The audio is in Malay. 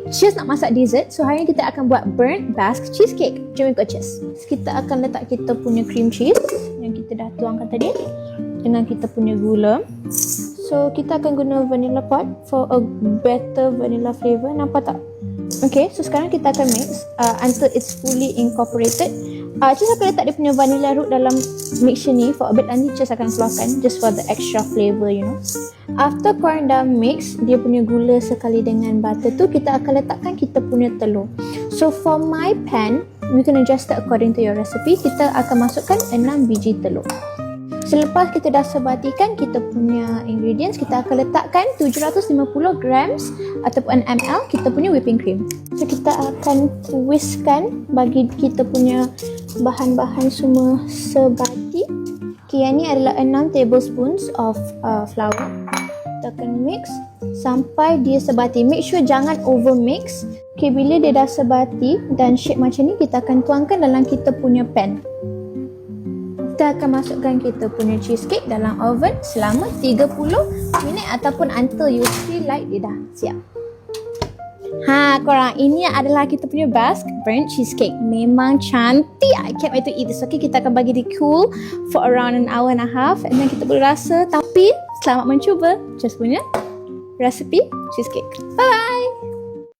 Cheers nak masak dessert. So hari ni kita akan buat burnt Basque cheesecake. Jom ikut Cheers. Kita akan letak kita punya cream cheese yang kita dah tuangkan tadi dengan kita punya gula. So kita akan guna vanilla pot for a better vanilla flavor. Nampak tak? Okay, so sekarang kita akan mix until it's fully incorporated. Cheers akan letak dia punya vanilla root dalam mixture ni for a bit. Nanti Cheers akan keluarkan just for the extra flavor, you know. After korang dah mix dia punya gula sekali dengan butter tu, kita akan letakkan kita punya telur. So for my pan, you can adjust it according to your recipe. Kita akan masukkan 6 biji telur. Selepas kita dah sebatikan kita punya ingredients, kita akan letakkan 750 grams ataupun ml kita punya whipping cream. So kita akan whiskkan bagi kita punya bahan-bahan semua sebati. Okay, yang ni adalah 6 tablespoons of flour. Kita akan mix sampai dia sebati. Make sure jangan over mix. Okay, bila dia dah sebati dan shape macam ni, kita akan tuangkan dalam kita punya pan. Kita akan masukkan kita punya cheesecake dalam oven selama 30 minit ataupun until you feel like dia dah siap. Korang, ini adalah kita punya Basque burnt cheesecake. Memang cantik. I can't wait to eat this. Okay, kita akan bagi dia cool for around an hour and a half and then kita boleh rasa. Tapi selamat mencuba Cheers punya recipe cheesecake. Bye bye.